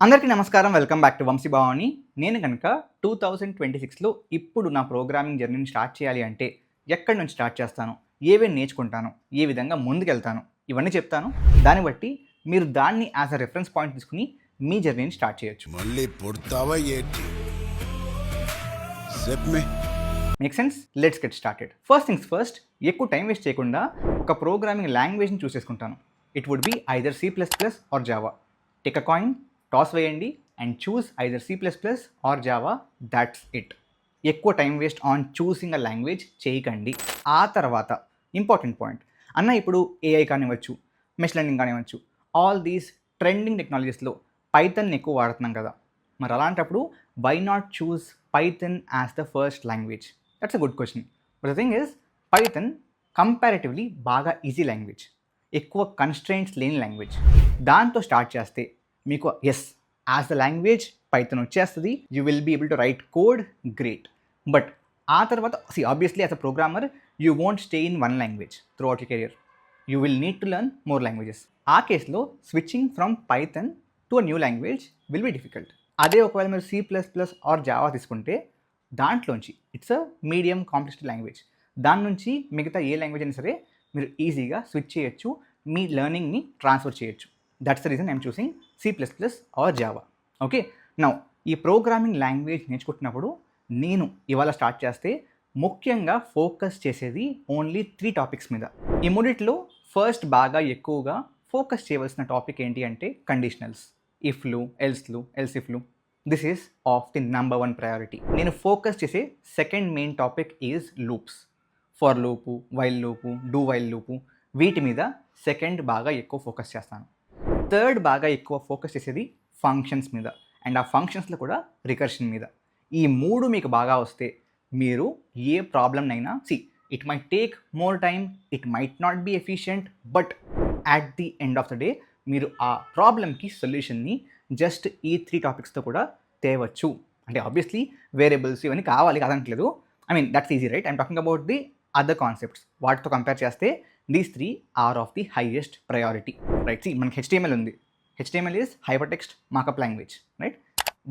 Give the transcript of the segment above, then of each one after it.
అందరికీ నమస్కారం. Welcome back to Vamshi Bhavani. నేను కనుక 2026లో ఇప్పుడు నా ప్రోగ్రామింగ్ జర్నీని స్టార్ట్ చేయాలి అంటే ఎక్కడి నుంచి స్టార్ట్ చేస్తాను, ఏవేవి నేర్చుకుంటాను, ఏ విధంగా ముందుకెళ్తాను, ఇవన్నీ చెప్తాను. దాన్ని బట్టి మీరు దాన్ని యాజ్ అ రెఫరెన్స్ పాయింట్ తీసుకుని మీ జర్నీని స్టార్ట్ చేయొచ్చు. మళ్ళీ పుడతావా ఏంటి? Make sense? Let's get started. First things first, ఎక్కువ టైం వేస్ట్ చేయకుండా ఒక ప్రోగ్రామింగ్ లాంగ్వేజ్ని చూస్ చేసుకుంటాను. It would be either C++ or Java. Take a coin, toss వేయండి and choose either C++ or Java. That's it. ఎక్కువ time waste on choosing a language చేయకండి. ఆ తర్వాత ఇంపార్టెంట్ పాయింట్, అన్న ఇప్పుడు AI కానివ్వచ్చు, మెషిన్ లెర్నింగ్ కానివ్వచ్చు, ఆల్ దీస్ ట్రెండింగ్ టెక్నాలజీస్లో పైథన్ ఎక్కువ వాడుతున్నాం కదా. మరి అలాంటప్పుడు why not choose Python as the first language? That's a good question. But the thing is, Python comparatively బాగా ఈజీ లాంగ్వేజ్, ఎక్కువ కన్స్ట్రెయింట్స్ లేని లాంగ్వేజ్. దాంతో స్టార్ట్ చేస్తే మీకు yes as the language Python వచ్చేస్తుంది. You will be able to write code, great. But ఆ తర్వాత obviously as a programmer you won't stay in one language throughout your career. You will need to learn more languages. ఆ కేసులో switching from Python to a new language will be difficult. అదే ఒకవేళ మీరు C++ or Java తీసుకుంటే దాంట్లోంచి it's a medium complex language. దాని నుంచి మిగతా ఏ లాంగ్వేజ్ అయినా సరే మీరు ఈజీగా స్విచ్ చేయొచ్చు, మీ లెర్నింగ్ని ట్రాన్స్ఫర్ చేయొచ్చు. That's the reason I'm choosing C++ or Java. Okay, now ఈ ప్రోగ్రామింగ్ లాంగ్వేజ్ నేర్చుకుంటున్నప్పుడు నేను ఇవాళ స్టార్ట్ చేస్తే ముఖ్యంగా ఫోకస్ చేసేది ఓన్లీ 3 టాపిక్స్ మీద. ఈ మూడిట్లో ఫస్ట్ బాగా ఎక్కువగా ఫోకస్ చేయవలసిన టాపిక్ ఏంటి అంటే కండిషనల్స్. ఇఫ్లు, ఎల్స్లు, ఎల్సిఫ్లు. This is of the number 1 priority. నేను ఫోకస్ చేసే second main topic is loops. For loop, while loop, do while loop, వీటి మీద సెకండ్ బాగా ఎక్కువ ఫోకస్ చేస్తాను. థర్డ్ బాగా ఎక్కువ ఫోకస్ చేసేది ఫంక్షన్స్ మీద, అండ్ ఆ ఫంక్షన్స్లో కూడా రికర్షన్ మీద. ఈ మూడు మీకు బాగా వస్తే మీరు ఏ ప్రాబ్లమ్నైనా it might take more time, it might not be efficient, but at the end of the day మీరు ఆ ప్రాబ్లమ్కి సొల్యూషన్ని జస్ట్ ఈ 3 టాపిక్స్తో కూడా తేవచ్చు. అంటే ఆబ్వియస్లీ వేరియబుల్స్ ఇవన్నీ కావాలి కాదనట్లేదు. I mean that's easy, right? I'm talking about the other concepts. వాటితో కంపేర్ చేస్తే these 3 are of the highest priority, right? మనకి HTML ఉంది. HTML is hyper text markup language, right?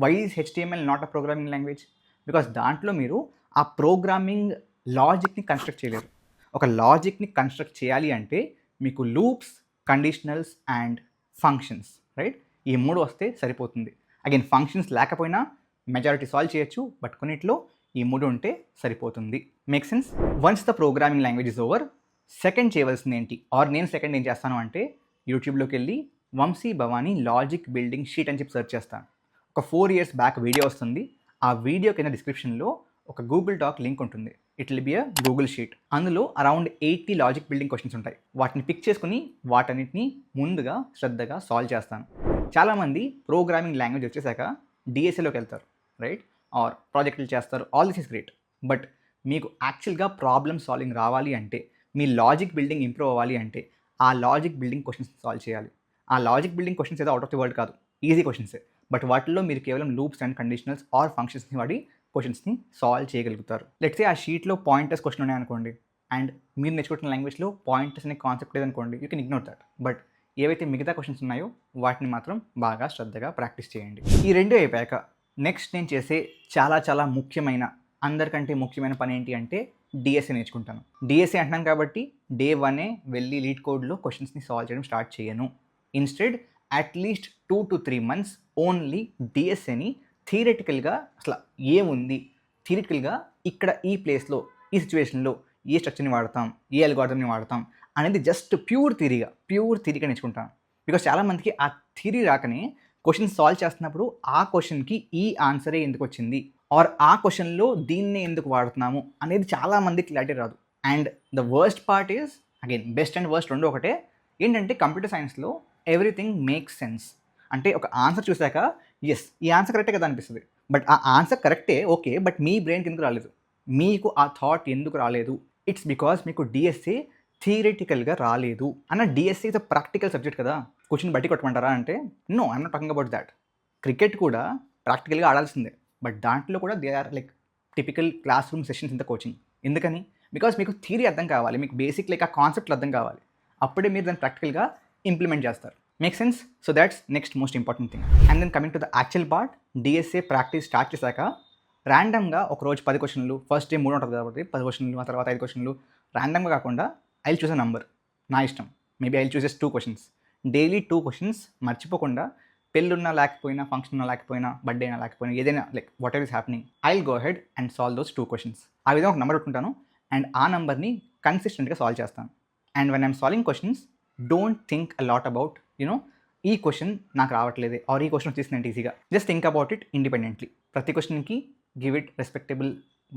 Why is HTML not a programming language? Because దాంట్లో మీరు ఆ programming లాజిక్ని construct చేయలేరు. ఒక లాజిక్ని construct చేయాలి అంటే మీకు loops, conditionals and functions, right? ఈ 3 వస్తే సరిపోతుంది. అగైన్ ఫంక్షన్స్ లేకపోయినా మెజారిటీ సాల్వ్ చేయొచ్చు, బట్ కొన్నిట్లో ఈ 3 ఉంటే సరిపోతుంది. Make sense? Once the programming language is over, second చేయవలసింది ఏంటి, ఆర్ నేను సెకండ్ ఏం చేస్తాను అంటే యూట్యూబ్లోకి వెళ్ళి Vamshi Bhavani logic building sheet అని చెప్పి సెర్చ్ చేస్తాను. ఒక 4 years బ్యాక్ వీడియో వస్తుంది. ఆ వీడియో కింద డిస్క్రిప్షన్లో ఒక గూగుల్ డాక్ లింక్ ఉంటుంది. It will be a Google sheet. అందులో అరౌండ్ 80 లాజిక్ బిల్డింగ్ క్వశ్చన్స్ ఉంటాయి. వాటిని పిక్ చేసుకుని వాటన్నిటిని ముందుగా శ్రద్ధగా సాల్వ్ చేస్తాను. చాలామంది ప్రోగ్రామింగ్ లాంగ్వేజ్ వచ్చేసాక డిఎస్ఏలోకి వెళ్తారు, రైట్? ఆర్ ప్రాజెక్టులు చేస్తారు. All this is great. But మీకు యాక్చువల్గా ప్రాబ్లమ్ సాల్వింగ్ రావాలి అంటే, మీ లాజిక్ బిల్డింగ్ ఇంప్రూవ్ అవ్వాలి అంటే ఆ లాజిక్ బిల్డింగ్ క్వశ్చన్స్ సాల్వ్ చేయాలి. ఆ లాజిక్ బిల్డింగ్ క్వశ్చన్స్ ఏదో అవుట్ ఆఫ్ ది వరల్డ్ కాదు, ఈజీ క్వశ్చన్సే. బట్ వాటిల్లో మీరు కేవలం లూప్స్ అండ్ కండిషనల్స్ ఆర్ ఫంక్షన్స్ని వాడి క్వశ్చన్స్ని సాల్వ్ చేయగలుగుతారు. లెట్స్ సే ఆ షీట్లో పాయింటర్స్ క్వశ్చన్ ఉన్నాయనుకోండి, అండ్ మీరు నేర్చుకుంటున్న లాంగ్వేజ్లో పాయింటర్స్ అనే కాన్సెప్ట్ లేదనుకోండి, you can ignore that. But ఏవైతే మిగతా క్వశ్చన్స్ ఉన్నాయో వాటిని మాత్రం బాగా శ్రద్ధగా ప్రాక్టీస్ చేయండి. ఈ 2 అయిపోయాక నెక్స్ట్ నేను చేసే చాలా చాలా ముఖ్యమైన, అందరికంటే ముఖ్యమైన పని ఏంటి అంటే డిఎస్ఏ నేర్చుకుంటాను. డిఎస్ఏ అంటున్నాను కాబట్టి డే 1 వెళ్ళి లీడ్ కోడ్లో క్వశ్చన్స్ని సాల్వ్ చేయడం స్టార్ట్ చేయను. ఇన్స్టెడ్ అట్లీస్ట్ 2 to 3 months ఓన్లీ డిఎస్ఏని థియరిటికల్గా అసలు ఏముంది, థియరిటికల్గా ఇక్కడ ఈ ప్లేస్లో ఈ సిచ్యువేషన్లో ఏ స్ట్రక్చర్ని వాడతాం, ఏ అల్గారిథంని వాడతాం అనేది జస్ట్ ప్యూర్ థియరీగా నేర్చుకుంటాను. బికాస్ చాలామందికి ఆ థియరీ రాకనే క్వశ్చన్ సాల్వ్ చేస్తున్నప్పుడు ఆ క్వశ్చన్కి ఈ ఆన్సరే ఎందుకు వచ్చింది, ఆర్ ఆ క్వశ్చన్లో దీన్నే ఎందుకు వాడుతున్నాము అనేది చాలామందికి క్లారిటీ రాదు. And the worst part is, again best and worst రెండు ఒకటే, ఏంటంటే కంప్యూటర్ సైన్స్లో ఎవ్రీథింగ్ మేక్స్ సెన్స్. అంటే ఒక ఆన్సర్ చూసాక ఎస్ ఈ ఆన్సర్ కరెక్టే కదా అనిపిస్తుంది. బట్ ఆ ఆన్సర్ కరెక్టే, ఓకే, బట్ మీ బ్రెయిన్కి ఎందుకు రాలేదు, మీకు ఆ థాట్ ఎందుకు రాలేదు? ఇట్స్ బికాస్ మీకు డిఎస్ఏ థియరిటికల్గా రాలేదు. అన్న DSA is a practical subject కదా, క్వశ్చన్ బట్టి కొట్టమంటారా అంటే no, I'm not talking about that. Cricket కూడా ప్రాక్టికల్గా ఆడాల్సిందే, బట్ దాంట్లో కూడా they are like typical classroom sessions in the coaching. ఎందుకని? బికాస్ మీకు థియరీ అర్థం కావాలి, మీకు బేసిక్ లైక్ ఆ కాన్సెప్ట్లు అర్థం కావాలి. అప్పుడే మీరు దాన్ని ప్రాక్టికల్గా ఇంప్లిమెంట్ చేస్తారు. Make sense? So that's next most important thing. And then coming to the actual part, DSA practice start చేశాక ర్యాండమ్గా ఒక రోజు 10 క్వశ్చన్లు, ఫస్ట్ డే 3 ఉంటుంది కాబట్టి 10 క్వశ్చన్లు, ఆ తర్వాత 5 క్వశ్చన్లు ర్యాండమ్గా కాకుండా I will choose a number, నా ఇష్టం. Maybe I will chooses 2 questions, daily 2 questions మర్చిపోకుండా. పెళ్ళున్నా లేకపోయినా, ఫంక్షన్ ఉన్నా లేకపోయినా, బర్త్డే అయినా లేకపోయినా, ఏదైనా like what ever is happening, I will go head and solve those 2 questions. ఆ విధంగా ఒక నెంబర్ పెట్టుకుంటాను అండ్ ఆ నెంబర్ని కన్సిస్టెంట్గా సాల్వ్ చేస్తాను. And when I'm solving questions, don't think a lot about ఈ క్వశ్చన్ నాకు రావట్లేదు ఆర్ ఈ క్వశ్చన్ వచ్చేసిందంటే ఈజీగా. Just think about it independently. ప్రతి క్వశ్చన్కి give it respectable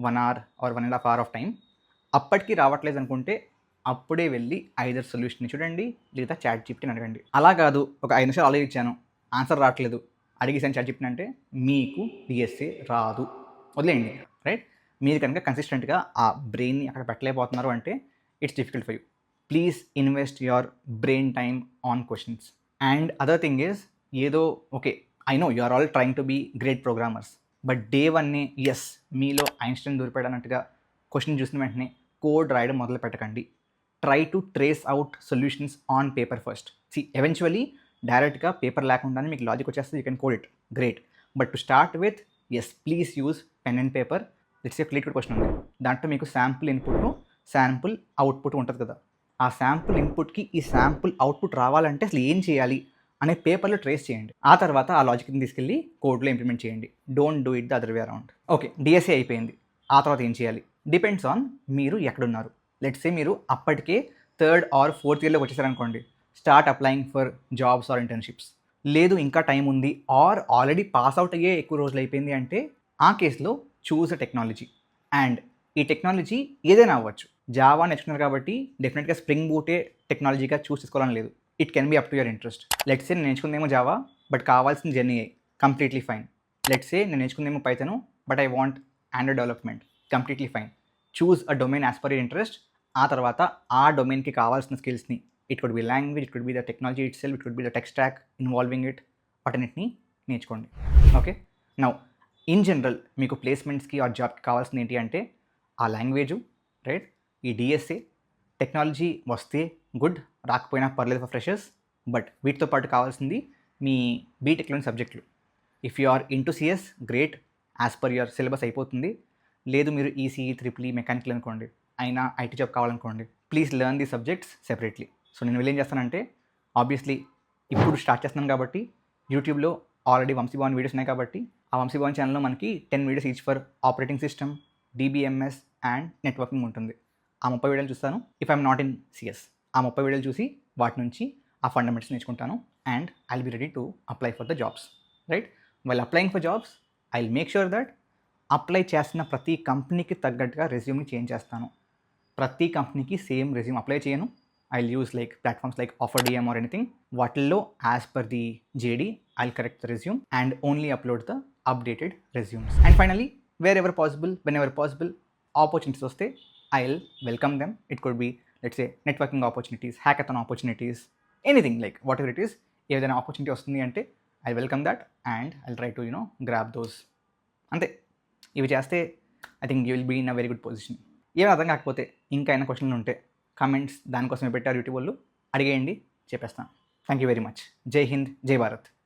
1 hour or 1.5 hour of time. అప్పటికి రావట్లేదు అనుకుంటే అప్పుడే వెళ్ళి ఐదర్ సొల్యూషన్ చూడండి లేదా చాట్ జీపీటీని అడగండి. అలా కాదు, ఒక 5 నిమిషాలు ఆలోచించాను, ఆన్సర్ రావట్లేదు, అడిగేసాను చాట్ జీపీటీ అంటే మీకు డిఎస్ఏ రాదు, వదిలేయండి. రైట్? మీరు కనుక కన్సిస్టెంట్గా ఆ బ్రెయిన్ని అక్కడ పెట్టలేకపోతున్నారు అంటే it's difficult for you. Please invest your brain time on questions. And other thing is, ఏదో okay I know you are all trying to be great programmers, but day 1 ఎస్ మీలో ఐన్స్టైన్ దొరికాడు అన్నట్టుగా క్వశ్చన్ చూసిన వెంటనే కోడ్ రాయడం మొదలు పెట్టకండి. Try to trace out solutions on paper first. Eventually డైరెక్ట్గా పేపర్ లేకుండానే మీకు లాజిక్ వచ్చేస్తే you can code it, great. But to start with, yes please use pen and paper. It's a fleet question ఉంది, దాంట్లో మీకు శాంపుల్ ఇన్పుట్, శాంపుల్ అవుట్పుట్ ఉంటుంది కదా. ఆ శాంపుల్ ఇన్పుట్కి ఈ శాంపుల్ అవుట్పుట్ రావాలంటే అసలు ఏం చేయాలి అనే పేపర్లో ట్రేస్ చేయండి. ఆ తర్వాత ఆ లాజిక్ని తీసుకెళ్ళి కోడ్లో ఇంప్లిమెంట్ చేయండి. Don't do it the other way around. Okay, DSA అయిపోయింది. ఆ తర్వాత ఏం చేయాలి? డిపెండ్స్ ఆన్ మీరు ఎక్కడున్నారు. లెట్స్ సే మీరు అప్పటికే 3rd or 4th ఇయర్లోకి వచ్చేసారనుకోండి, start applying for jobs or internships. లేదు ఇంకా టైం ఉంది ఆర్ ఆల్రెడీ పాస్ అవుట్ అయ్యే ఎక్కువ రోజులు అయిపోయింది అంటే ఆ కేసులో చూస్ అ టెక్నాలజీ. అండ్ ఈ టెక్నాలజీ ఏదైనా అవ్వచ్చు. జావా నేర్చుకున్నారు కాబట్టి డెఫినెట్గా స్ప్రింగ్ బూటే టెక్నాలజీగా చూస్ చేసుకోవాలని లేదు. It can be up to your interest. Let's say నేను నేర్చుకుందేమో జావా, బట్ కావాల్సిన journey completely fine. Let's say నేను నేర్చుకుందేమో Python, but I want android development, completely fine. Choose a domain as per your interest. ఆ తర్వాత ఆ డొమైన్కి కావాల్సిన స్కిల్స్ని, it could be language, it could be the technology itself, it could be the tech stack involving it, వాటన్నిటిని నేర్చుకోండి. Okay, now in general మీకు ప్లేస్మెంట్స్కి ఆ జాబ్కి కావాల్సింది ఏంటి అంటే ఆ లాంగ్వేజు, రైట్, ఈ డిఎస్ఏ, టెక్నాలజీ వస్తే గుడ్, రాకపోయినా పర్లేదు ఫర్ ఫ్రెషర్స్. బట్ వీటితో పాటు కావాల్సింది మీ బీటెక్లోని సబ్జెక్టులు. If you are into CS, great, as per your syllabus అయిపోతుంది. లేదు మీరు ఈసీఈ, ట్రిపుల్ ఈ, మెకానికల్ అనుకోండి, అయినా ఐటీ జాబ్ కావాలనుకోండి, please learn the subjects separately. So నేను వీళ్ళు ఏం చేస్తానంటే, ఆబ్వియస్లీ ఇప్పుడు స్టార్ట్ చేస్తున్నాను కాబట్టి యూట్యూబ్లో ఆల్రెడీ వంశీభవన్ వీడియోస్ ఉన్నాయి కాబట్టి ఆ వంశీభవన్ ఛానల్లో మనకి 10 videos each for operating system, DBMS and networking ఉంటుంది. ఆ 30 వీడియోలు చూస్తాను. If I'm not in CS, ఆ 30 వీడియోలు చూసి వాటి నుంచి ఆ ఫండమెంటల్స్ నేర్చుకుంటాను. And I will be ready to apply for the jobs. Right, while applying for jobs I will make sure that apply చేస్తున్న ప్రతి కంపెనీకి తగ్గట్టుగా రెజ్యూమ్ని చేంజ్ చేస్తాను. ప్రతి కంపెనీకి సేమ్ రెజ్యూమ్ అప్లై చేయను. I will use like platforms like ఆఫర్డిఎం or anything. వాటిల్లో as per the JD I will correct the resume and only upload the updated resumes. And finally, wherever possible, whenever possible, opportunities వస్తే I will welcome them. It could be let's say networking opportunities, hackathon opportunities, anything like whatever it is. ఏదైనా opportunity వస్తుంది అంటే I welcome that and I try to grab those. అంతే, ఇవి చేస్తే I think you will be in a very good position. ఏం అర్థం కాకపోతే ఇంకా ఏమైనా క్వశ్చన్లు ఉంటే కామెంట్స్ దానికోసమే పెట్టారు యూట్యూబ్ వాళ్ళు, అడిగేయండి, చెప్పేస్తాను. Thank you very much. జై హింద్, జై భారత్.